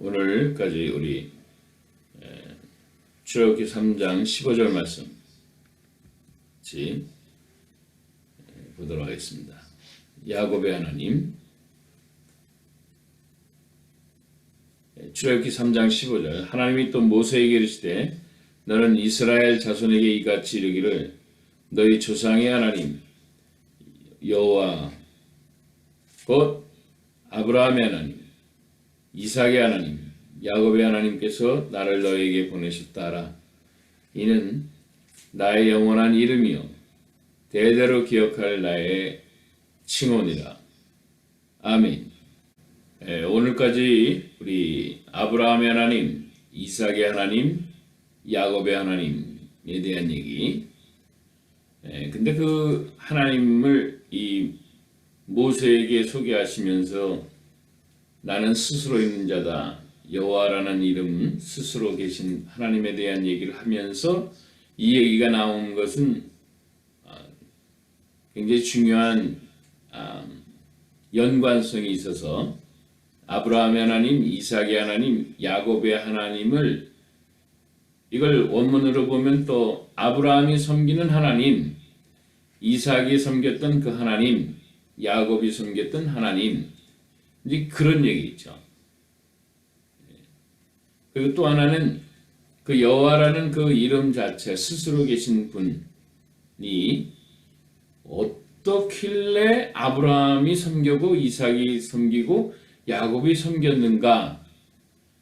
오늘까지 우리 출애굽기 3장 15절 말씀 같이 보도록 하겠습니다. 야곱의 하나님, 출애굽기 3장 15절. 하나님이 또 모세에게 이르시되 너는 이스라엘 자손에게 이같이 이르기를 너희 조상의 하나님 여호와 곧 아브라함의 하나님, 이삭의 하나님, 야곱의 하나님께서 나를 너에게 보내셨다 하라. 이는 나의 영원한 이름이요 대대로 기억할 나의 칭호니라. 아멘. 오늘까지 우리 아브라함의 하나님, 이삭의 하나님, 야곱의 하나님에 대한 얘기. 근데 그 하나님을 이 모세에게 소개하시면서 나는 스스로 있는 자다, 여호와라는 이름 스스로 계신 하나님에 대한 얘기를 하면서 이 얘기가 나온 것은 굉장히 중요한 연관성이 있어서 아브라함의 하나님, 이삭의 하나님, 야곱의 하나님을 이걸 원문으로 보면 또 아브라함이 섬기는 하나님, 이삭이 섬겼던 그 하나님, 야곱이 섬겼던 하나님, 이제 그런 얘기죠. 그리고 또 하나는 그 여호와라는 그 이름 자체 스스로 계신 분이 어떻길래 아브라함이 섬기고 이삭이 섬기고 야곱이 섬겼는가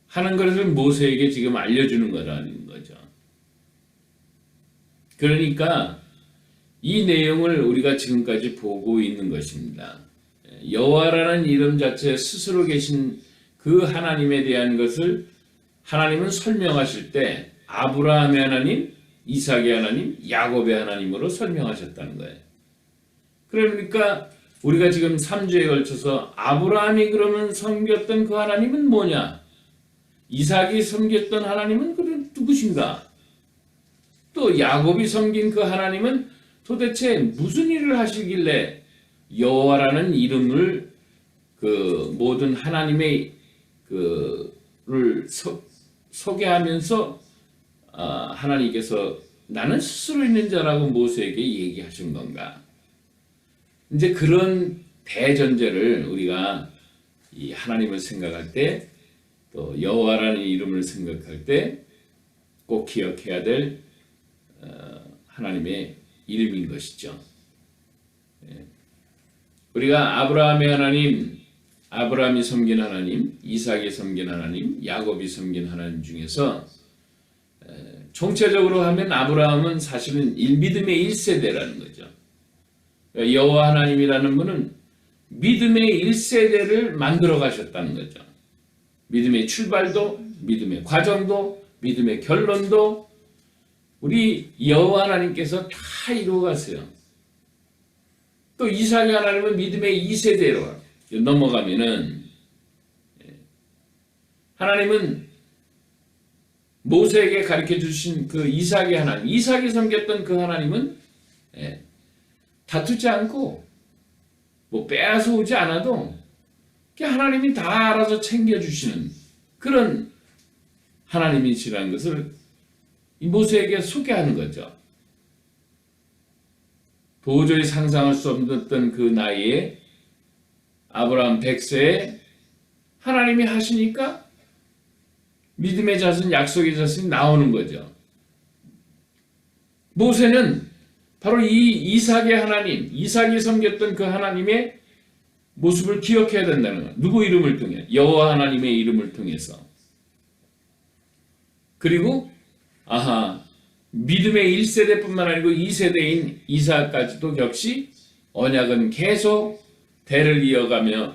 하는 것을 모세에게 지금 알려주는 거라는 거죠. 그러니까 이 내용을 우리가 지금까지 보고 있는 것입니다. 여호와라는 이름 자체 스스로 계신 그 하나님에 대한 것을 하나님은 설명하실 때 아브라함의 하나님, 이삭의 하나님, 야곱의 하나님으로 설명하셨다는 거예요. 그러니까 우리가 지금 3주에 걸쳐서 아브라함이 그러면 섬겼던 그 하나님은 뭐냐? 이삭이 섬겼던 하나님은 그럼 누구신가? 또 야곱이 섬긴 그 하나님은 도대체 무슨 일을 하시길래 여호와라는 이름을 그 모든 하나님의 그를 소개하면서 하나님께서 나는 스스로 있는 자라고 모세에게 얘기하신 건가? 이제 그런 대전제를 우리가 이 하나님을 생각할 때 또 여호와라는 이름을 생각할 때 꼭 기억해야 될 하나님의 이름인 것이죠. 우리가 아브라함의 하나님, 아브라함이 섬긴 하나님, 이삭이 섬긴 하나님, 야곱이 섬긴 하나님 중에서 총체적으로 하면 아브라함은 사실은 믿음의 1세대라는 거죠. 여호와 하나님이라는 분은 믿음의 1세대를 만들어 가셨다는 거죠. 믿음의 출발도, 믿음의 과정도, 믿음의 결론도 우리 여호와 하나님께서 다 이루어 가세요. 또 이삭의 하나님은 믿음의 2세대로 넘어가면은 하나님은 모세에게 가르쳐 주신 그 이삭의 하나님, 이삭이 섬겼던 그 하나님은 다투지 않고 뭐 빼앗아 오지 않아도 하나님이 다 알아서 챙겨주시는 그런 하나님이시라는 것을 이 모세에게 소개하는 거죠. 도저히 상상할 수 없었던 그 나이에 아브라함 100세에 하나님이 하시니까 믿음의 자손, 약속의 자손이 나오는 거죠. 모세는 바로 이 이삭의 하나님, 이삭이 섬겼던 그 하나님의 모습을 기억해야 된다는 거예요. 누구 이름을 통해? 여호와 하나님의 이름을 통해서. 그리고 믿음의 1세대뿐만 아니고 2세대인 이삭까지도 역시 언약은 계속 대를 이어가며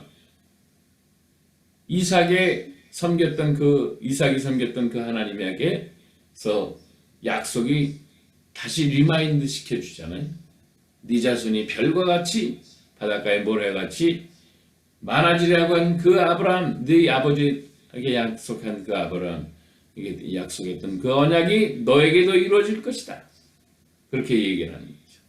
이삭이 섬겼던 그 하나님에게서 약속이 다시 리마인드 시켜주잖아요. 네 자손이 별과 같이 바닷가의 모래같이 많아지려고 한 그 아브라함, 네 아버지에게 약속한 그 아브라함, 이게 약속했던 그 언약이 너에게도 이루어질 것이다. 그렇게 얘기를 하는 거죠.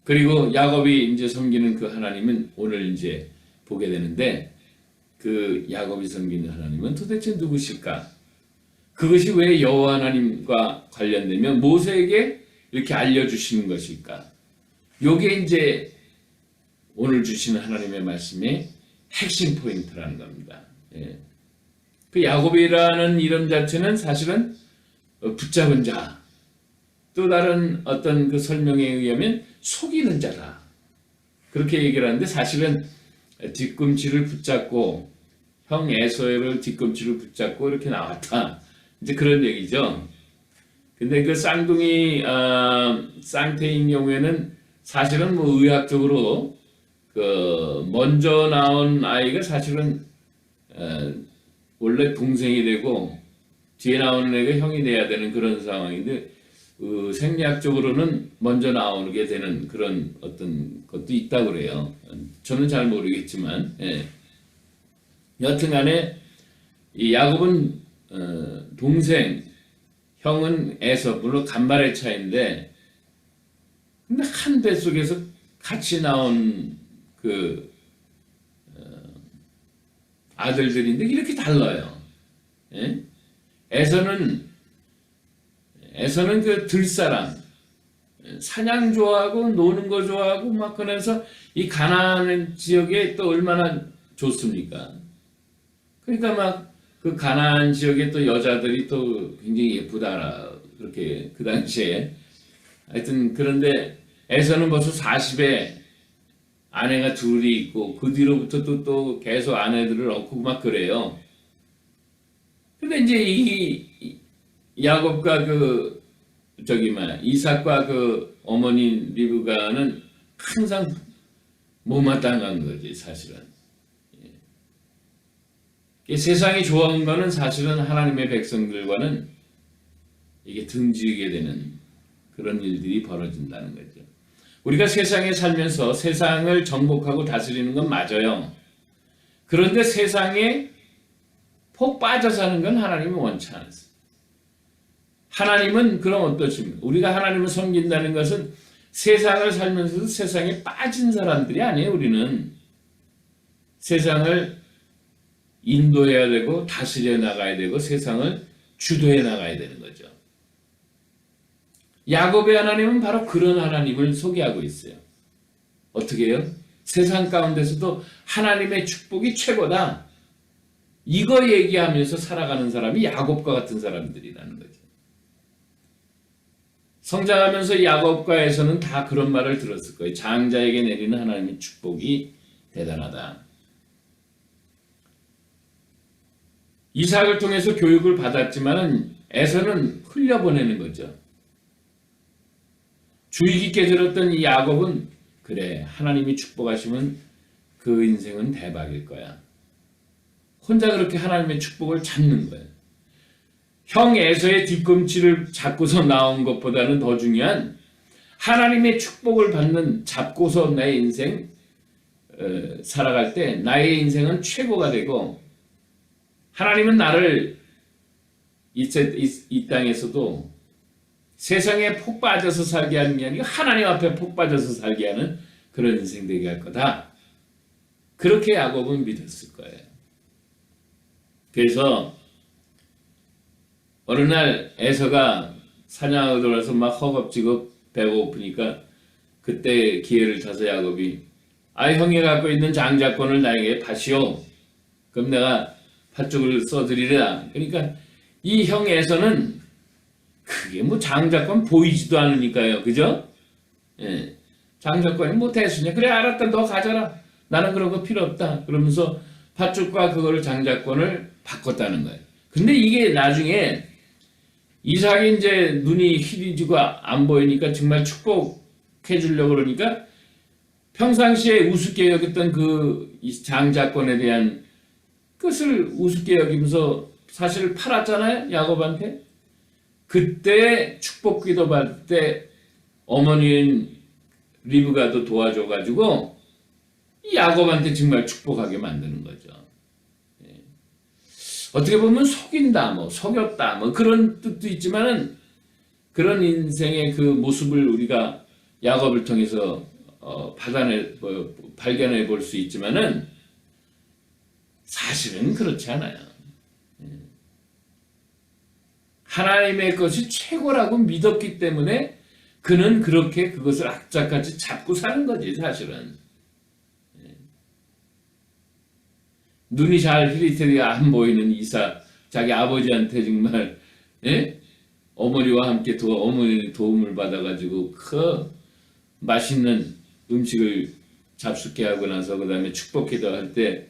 그리고 야곱이 이제 섬기는 그 하나님은 오늘 이제 보게 되는데 그 야곱이 섬기는 하나님은 도대체 누구실까? 그것이 왜 여호와 하나님과 관련되면 모세에게 이렇게 알려주시는 것일까? 요게 이제 오늘 주시는 하나님의 말씀의 핵심 포인트라는 겁니다. 예. 그 야곱이라는 이름 자체는 사실은 붙잡은 자, 또 다른 어떤 그 설명에 의하면 속이는 자다. 그렇게 얘기를 하는데 사실은 뒤꿈치를 붙잡고 형 에서를 뒤꿈치를 붙잡고 이렇게 나왔다. 이제 그런 얘기죠. 근데 그 쌍둥이 쌍태인 경우에는 사실은 뭐 의학적으로 그 먼저 나온 아이가 사실은 원래 동생이 되고 뒤에 나오는 애가 형이 돼야 되는 그런 상황인데 생리학적으로는 먼저 나오게 되는 그런 어떤 것도 있다고 그래요. 저는 잘 모르겠지만 여튼간에 이 야곱은 동생, 형은 에서 물론 간발의 차이인데 근데 한 뱃속에서 같이 나온 그 아들들인데 이렇게 달라요. 예? 에서는 그 들사람, 사냥 좋아하고 노는 거 좋아하고 막 그래서 이 가나안 지역에 또 얼마나 좋습니까? 그러니까 막 그 가나안 지역에 또 여자들이 또 굉장히 예쁘다 그렇게 그 당시에 하여튼 그런데 에서는 벌써 40에 아내가 둘이 있고 그 뒤로부터 또 계속 아내들을 얻고 막 그래요. 근데 이제 이 야곱과 그 이삭과 그 어머니 리브가는 항상 못마땅한 거지 사실은. 세상이 좋아하는 거는 사실은 하나님의 백성들과는 이게 등지게 되는 그런 일들이 벌어진다는 거죠. 우리가 세상에 살면서 세상을 정복하고 다스리는 건 맞아요. 그런데 세상에 폭 빠져 사는 건 하나님이 원치 않으세요. 하나님은 그럼 어떠십니까? 우리가 하나님을 섬긴다는 것은 세상을 살면서도 세상에 빠진 사람들이 아니에요. 우리는 세상을 인도해야 되고 다스려 나가야 되고 세상을 주도해 나가야 되는 거죠. 야곱의 하나님은 바로 그런 하나님을 소개하고 있어요. 어떻게 해요? 세상 가운데서도 하나님의 축복이 최고다. 이거 얘기하면서 살아가는 사람이 야곱과 같은 사람들이라는 거죠. 성장하면서 야곱과 에서는 다 그런 말을 들었을 거예요. 장자에게 내리는 하나님의 축복이 대단하다. 이삭을 통해서 교육을 받았지만은 에서는 흘려보내는 거죠. 주의 깊게 들었던 이 야곱은 그래 하나님이 축복하시면 그 인생은 대박일 거야. 혼자 그렇게 하나님의 축복을 잡는 거예요. 형 에서의 뒤꿈치를 잡고서 나온 것보다는 더 중요한 하나님의 축복을 잡고서 내 인생 살아갈 때 나의 인생은 최고가 되고 하나님은 나를 이 땅에서도 세상에 폭 빠져서 살게 하는 게 아니고 하나님 앞에 폭 빠져서 살게 하는 그런 인생 되게 할 거다. 그렇게 야곱은 믿었을 거예요. 그래서 어느 날 에서가 사냥하고 돌아서 막 허겁지겁 배가 고프니까 그때 기회를 타서 야곱이 형이 갖고 있는 장자권을 나에게 파시오. 그럼 내가 팥죽을 써드리라. 그러니까 이 형에서는 그게 뭐 장자권 보이지도 않으니까요. 그죠? 예. 장자권이 뭐 대수냐. 그래 알았다. 너 가져라. 나는 그런 거 필요 없다. 그러면서 팥죽과 그거를 장자권을 바꿨다는 거예요. 근데 이게 나중에 이삭이 이제 눈이 희리지고 안 보이니까 정말 축복해 주려고 그러니까 평상시에 우습게 여겼던 그 장자권에 대한 것을 우습게 여기면서 사실 팔았잖아요. 야곱한테. 그때 축복 기도 받을 때 어머니인 리브가도 도와줘가지고 야곱한테 정말 축복하게 만드는 거죠. 어떻게 보면 속인다, 속였다, 그런 뜻도 있지만은 그런 인생의 그 모습을 우리가 야곱을 통해서 발견해 볼 수 있지만은 사실은 그렇지 않아요. 하나님의 것이 최고라고 믿었기 때문에 그는 그렇게 그것을 악착같이 잡고 사는 거지 사실은. 눈이 잘 흐릿하게 안 보이는 이삭, 자기 아버지한테 정말 어머니와 함께 어머니 도움을 받아가지고 그 맛있는 음식을 잡숫게 하고 나서 그 다음에 축복기도 할 때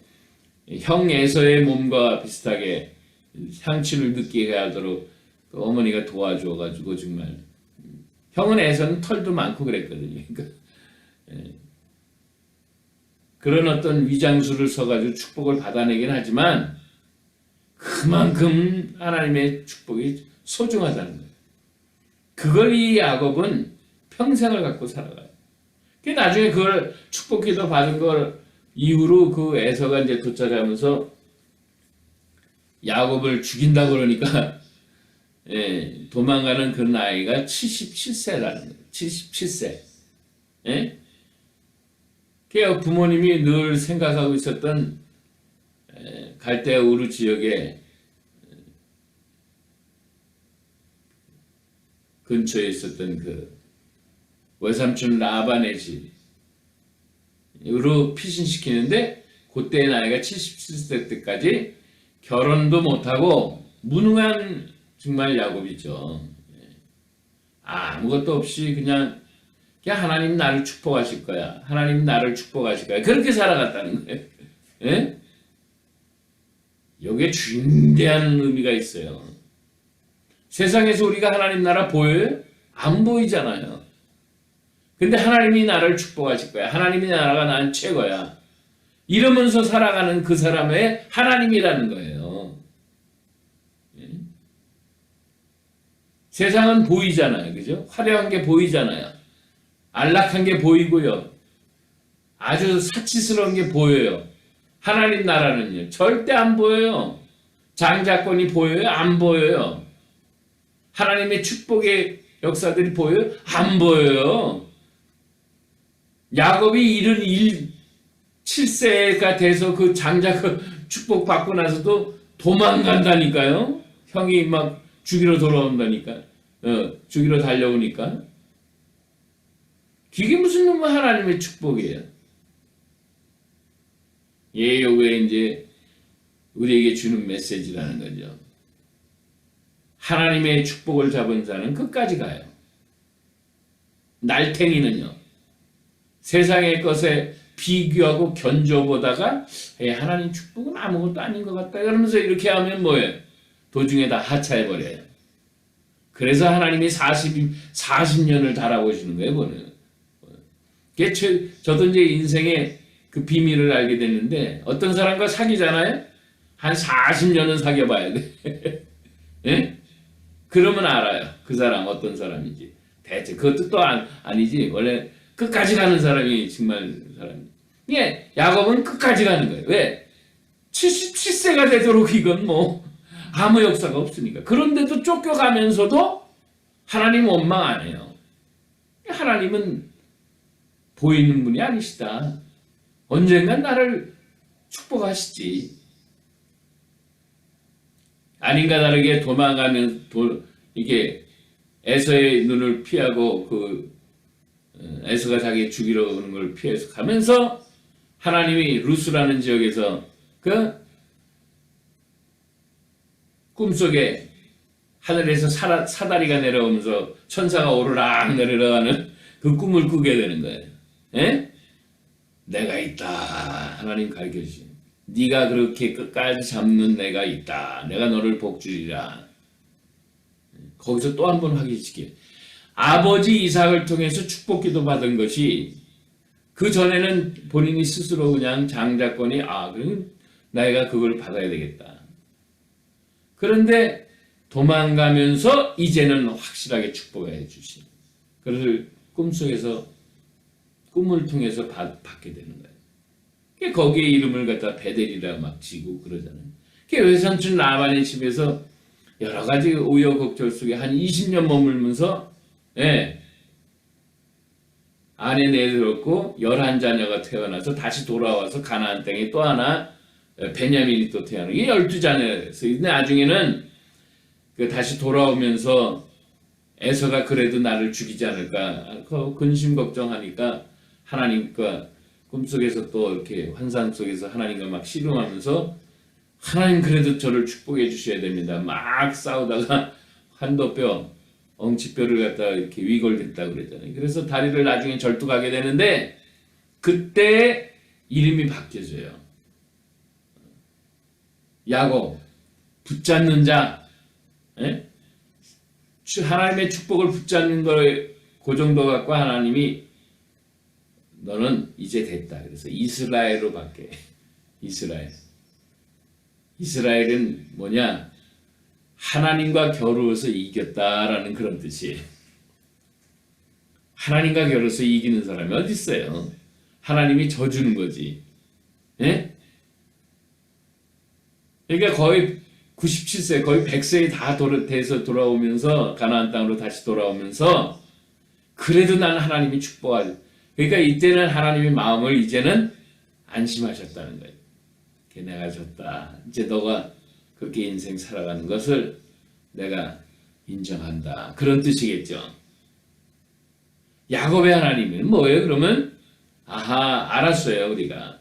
형 에서의 몸과 비슷하게 향취를 느끼게 하도록 그 어머니가 도와줘가지고 정말 형은 에서는 털도 많고 그랬거든요. 그러니까 그런 어떤 위장수를 써가지고 축복을 받아내긴 하지만 그만큼 하나님의 축복이 소중하다는 거예요. 그걸 이 야곱은 평생을 갖고 살아가요. 나중에 그걸 축복기도 받은 걸 이후로 그 에서가 이제 도착하면서 야곱을 죽인다고 그러니까 도망가는 그 나이가 77세라는 거예요. 77세. 그러니까 부모님이 늘 생각하고 있었던 갈대아 우르 지역에 근처에 있었던 그 외삼촌 라반의 집으로 피신시키는데 그때의 나이가 77세 때까지 결혼도 못하고 무능한 정말 야곱이죠. 아무것도 없이 그냥 하나님 나를 축복하실 거야. 하나님 나를 축복하실 거야. 그렇게 살아갔다는 거예요. 여기에 중대한 의미가 있어요. 세상에서 우리가 하나님 나라 보여요? 안 보이잖아요. 근데 하나님이 나를 축복하실 거야. 하나님의 나라가 난 최고야. 이러면서 살아가는 그 사람의 하나님이라는 거예요. 세상은 보이잖아요. 그죠? 화려한 게 보이잖아요. 안락한 게 보이고요. 아주 사치스러운 게 보여요. 하나님 나라는요. 절대 안 보여요. 장자권이 보여요? 안 보여요. 하나님의 축복의 역사들이 보여요? 안 보여요. 야곱이 77세가 돼서 그 장자 축복 받고 나서도 도망간다니까요. 형이 막 죽이러 돌아온다니까. 죽이러 달려오니까. 그게 무슨 놈의 하나님의 축복이에요. 요게 이제 우리에게 주는 메시지라는 거죠. 하나님의 축복을 잡은 자는 끝까지 가요. 날탱이는요. 세상의 것에 비교하고 견줘보다가 하나님 축복은 아무것도 아닌 것 같다. 그러면서 이렇게 하면 뭐예요? 도중에 다 하차해버려요. 그래서 하나님이 40년을 달아보시는 거예요. 보는. 저도 이제 인생의 그 비밀을 알게 됐는데 어떤 사람과 사귀잖아요. 한 40년은 사귀어봐야 돼. 예? 그러면 알아요. 그 사람 어떤 사람인지. 대체 그것도 또 아니지. 원래 끝까지 가는 사람이 정말 사람이. 예, 야곱은 끝까지 가는 거예요. 왜? 77세가 되도록 이건 뭐 아무 역사가 없으니까. 그런데도 쫓겨가면서도 하나님 원망 안 해요. 하나님은 보이는 분이 아니시다. 언젠간 나를 축복하시지. 아닌가 다르게 도망가면 이게 에서의 눈을 피하고 에서가 자기 죽이러 오는 걸 피해서 가면서 하나님이 루스라는 지역에서 그 꿈속에 하늘에서 사다리가 내려오면서 천사가 오르락 내려가는 그 꿈을 꾸게 되는 거예요. 에? 내가 있다. 하나님 가르쳐 주신. 네가 그렇게 끝까지 잡는 내가 있다. 내가 너를 복주리라. 거기서 또 한 번 확인시켜요. 아버지 이삭을 통해서 축복기도 받은 것이 그 전에는 본인이 스스로 그냥 장자권이 그럼 내가 그걸 받아야 되겠다. 그런데 도망가면서 이제는 확실하게 축복해 주신. 그래서 꿈을 통해서 받게 되는 거예요. 거기에 이름을 갖다 베델이라 막 지고 그러잖아요. 외삼촌 라반의 집에서 여러 가지 우여곡절 속에 한 20년 머물면서 아내 내들었고 11자녀가 태어나서 다시 돌아와서 가나안 땅에 또 하나 베냐민이 또 태어나고 이 12자녀에서 나중에는 그 다시 돌아오면서 에서가 그래도 나를 죽이지 않을까 그 근심 걱정하니까 하나님과 꿈속에서 또 이렇게 환상 속에서 하나님과 막 씨름하면서 하나님 그래도 저를 축복해 주셔야 됩니다. 막 싸우다가 환도뼈, 엉치뼈를 갖다가 이렇게 위골됐다고 그랬잖아요. 그래서 다리를 나중에 절뚝하게 되는데 그때 이름이 바뀌어져요. 야곱, 붙잡는 자, 예? 하나님의 축복을 붙잡는 걸 그 정도 갖고 하나님이 너는 이제 됐다. 그래서 이스라엘로 바뀌어. 이스라엘. 이스라엘은 뭐냐? 하나님과 겨루어서 이겼다라는 그런 뜻이에요. 하나님과 겨루어서 이기는 사람이 어디 있어요? 하나님이 져주는 거지. 예? 그러니까 거의 97세, 거의 100세에 다 돼서 돌아오면서 가나안 땅으로 다시 돌아오면서 그래도 나는 하나님이 축복하죠. 그러니까 이때는 하나님의 마음을 이제는 안심하셨다는 거예요. 내가 졌다. 이제 너가 그렇게 인생 살아가는 것을 내가 인정한다. 그런 뜻이겠죠. 야곱의 하나님은 뭐예요? 그러면 알았어요. 우리가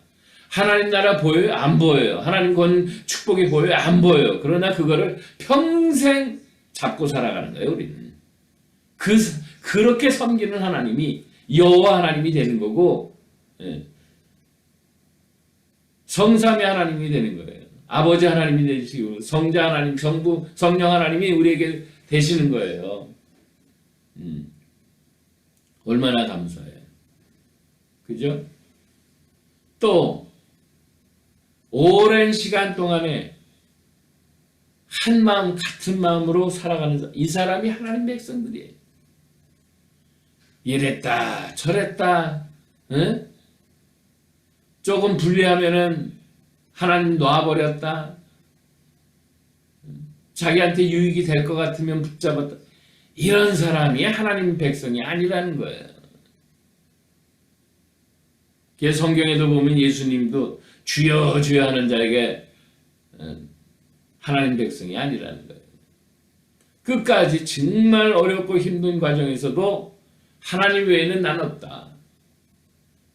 하나님 나라 보여요? 안 보여요. 하나님 건 축복이 보여요? 안 보여요. 그러나 그거를 평생 잡고 살아가는 거예요. 우리는 그렇게 섬기는 하나님이 여호와 하나님이 되는 거고, 성삼위 하나님이 되는 거예요. 아버지 하나님이 되시고 성자 하나님, 성부, 성령 하나님이 우리에게 되시는 거예요. 얼마나 감사해요. 그죠? 또 오랜 시간 동안에 한 마음 같은 마음으로 살아가는 이 사람이 하나님 백성들이에요. 이랬다 저랬다, 응? 조금 불리하면은 하나님 놔버렸다. 자기한테 유익이 될 것 같으면 붙잡았다. 이런 사람이 하나님 백성이 아니라는 거예요. 그래서 성경에도 보면 예수님도 주여 주여 하는 자에게 하나님 백성이 아니라는 거예요. 끝까지 정말 어렵고 힘든 과정에서도 하나님 외에는 난 없다.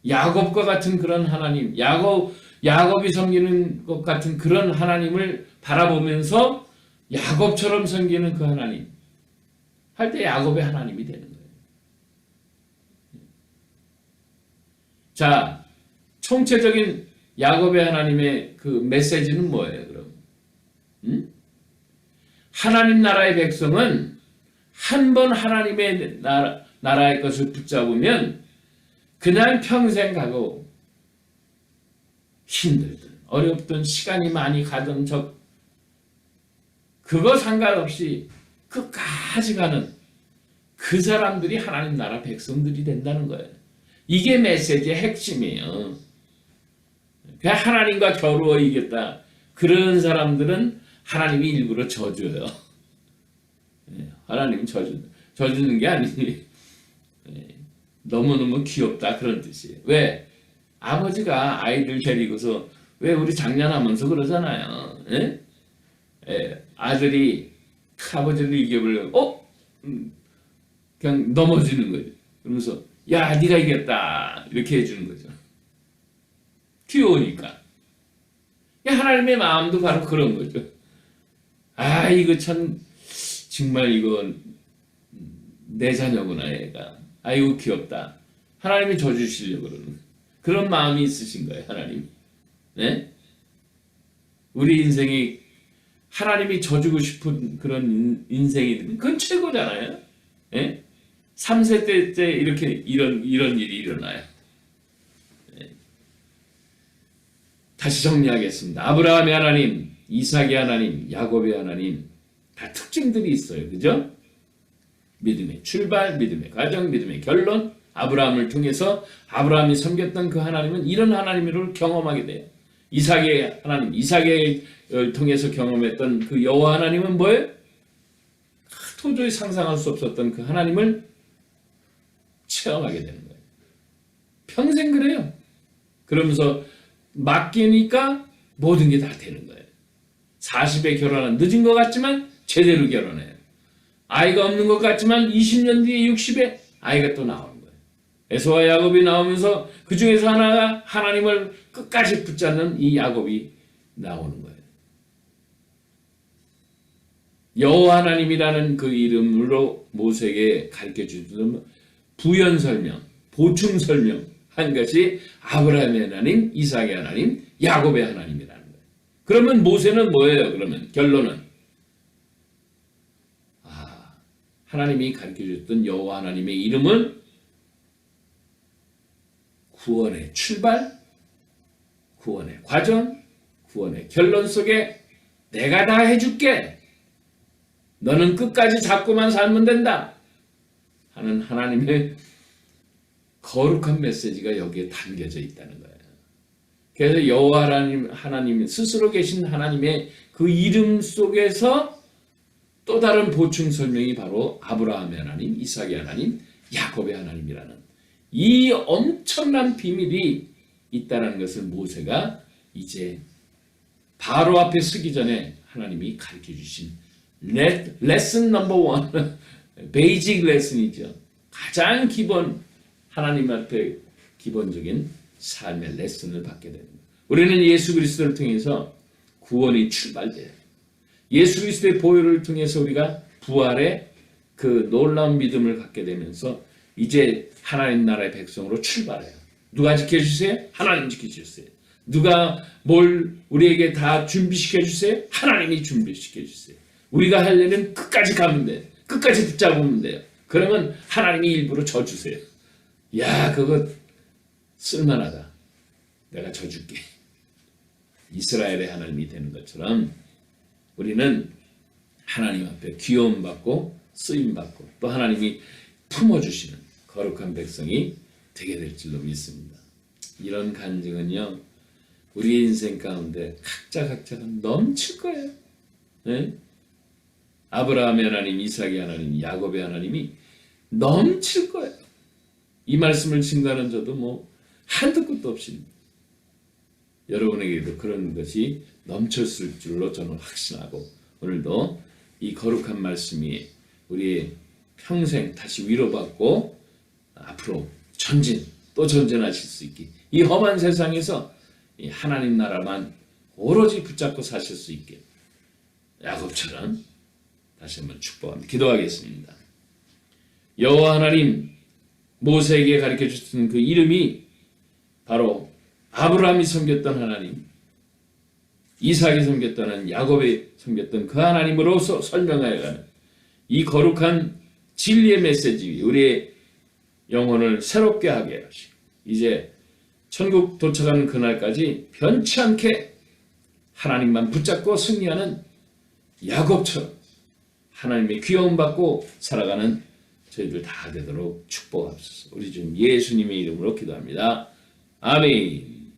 야곱과 같은 그런 하나님, 야곱이 섬기는 것 같은 그런 하나님을 바라보면서 야곱처럼 섬기는 그 하나님 할 때 야곱의 하나님이 되는 거예요. 자, 총체적인 야곱의 하나님의 그 메시지는 뭐예요, 그럼? 하나님 나라의 백성은 한 번 하나님의 나라의 것을 붙잡으면 그냥 평생 가고 힘들든 어렵든 시간이 많이 가든 그거 상관없이 끝까지 가는 그 사람들이 하나님 나라 백성들이 된다는 거예요. 이게 메시지의 핵심이에요. 그냥 하나님과 겨루어 이겼다. 그런 사람들은 하나님이 일부러 져줘요. 하나님은 져주는 게 아니니 너무너무 귀엽다 그런 뜻이에요. 왜? 아버지가 아이들 데리고서 왜 우리 장난하면서 그러잖아요. 아들이 아버지를 이겨보려고 그냥 넘어지는 거예요. 그러면서 야 네가 이겼다 이렇게 해주는 거죠. 귀여우니까. 하나님의 마음도 바로 그런 거죠. 이거 참 정말 이거 내 자녀구나 얘가. 아이고 귀엽다. 하나님이 져주시려고 그러는 그런 마음이 있으신 거예요. 하나님. 네? 우리 인생이 하나님이 져주고 싶은 그런 인생이 그건 최고잖아요. 네? 3세 때 이렇게 이런 일이 일어나요. 네. 다시 정리하겠습니다. 아브라함의 하나님, 이삭의 하나님, 야곱의 하나님 다 특징들이 있어요. 그죠? 믿음의 출발, 믿음의 과정, 믿음의 결론. 아브라함을 통해서 아브라함이 섬겼던 그 하나님은 이런 하나님을 경험하게 돼요. 이삭의 하나님, 이삭을 통해서 경험했던 그 여호와 하나님은 뭐예요? 도저히 상상할 수 없었던 그 하나님을 체험하게 되는 거예요. 평생 그래요. 그러면서 맡기니까 모든 게 다 되는 거예요. 40에 결혼은 늦은 것 같지만 제대로 결혼해요. 아이가 없는 것 같지만 20년 뒤에 60에 아이가 또 나오는 거예요. 에서와 야곱이 나오면서 그 중에서 하나가 하나님을 끝까지 붙잡는 이 야곱이 나오는 거예요. 여호와 하나님이라는 그 이름으로 모세에게 가르쳐 주던 부연 설명, 보충 설명 한 것이 아브라함의 하나님, 이삭의 하나님, 야곱의 하나님이라는 거예요. 그러면 모세는 뭐예요? 그러면 결론은 하나님이 가르쳐 줬던 여호와 하나님의 이름은 구원의 출발, 구원의 과정, 구원의 결론 속에 내가 다 해줄게. 너는 끝까지 잡고만 살면 된다. 하는 하나님의 거룩한 메시지가 여기에 담겨져 있다는 거예요. 그래서 여호와 하나님 스스로 계신 하나님의 그 이름 속에서 또 다른 보충 설명이 바로 아브라함의 하나님, 이삭의 하나님, 야곱의 하나님이라는 이 엄청난 비밀이 있다는 것을 모세가 이제 바로 앞에 서기 전에 하나님이 가르쳐 주신 레슨 넘버 원, 베이직 레슨이죠. 가장 기본 하나님 앞에 기본적인 삶의 레슨을 받게 됩니다. 우리는 예수 그리스도를 통해서 구원이 출발돼요. 예수 그리스도의 보혈을 통해서 우리가 부활의 그 놀라운 믿음을 갖게 되면서 이제 하나님 나라의 백성으로 출발해요. 누가 지켜주세요? 하나님 지켜주세요. 누가 뭘 우리에게 다 준비시켜주세요? 하나님이 준비시켜주세요. 우리가 할 일은 끝까지 가면 돼요. 끝까지 붙잡으면 돼요. 그러면 하나님이 일부러 져주세요. 야, 그거 쓸만하다. 내가 져줄게. 이스라엘의 하나님이 되는 것처럼 우리는 하나님 앞에 귀여움받고 쓰임받고 또 하나님이 품어주시는 거룩한 백성이 되게 될 줄로 믿습니다. 이런 간증은요, 우리 인생 가운데 각자가 넘칠 거예요. 네? 아브라함의 하나님, 이삭의 하나님, 야곱의 하나님이 넘칠 거예요. 이 말씀을 증거하는 저도 뭐 한두 끝도 없이 여러분에게도 그런 것이 넘쳤을 줄로 저는 확신하고 오늘도 이 거룩한 말씀이 우리의 평생 다시 위로받고 앞으로 전진 또 전진하실 수 있게 이 험한 세상에서 이 하나님 나라만 오로지 붙잡고 사실 수 있게 야곱처럼 다시 한번 축복합니다. 기도하겠습니다. 여호와 하나님 모세에게 가르쳐 주신 그 이름이 바로 아브라함이 섬겼던 하나님, 이삭이 섬겼던 하나님, 야곱이 섬겼던 그 하나님으로서 설명하여 가는 이 거룩한 진리의 메시지 우리의 영혼을 새롭게 하게 하시고 이제 천국 도착하는 그날까지 변치 않게 하나님만 붙잡고 승리하는 야곱처럼 하나님의 귀여움받고 살아가는 저희들 다 되도록 축복하옵소서. 우리 주님 예수님의 이름으로 기도합니다. 아멘.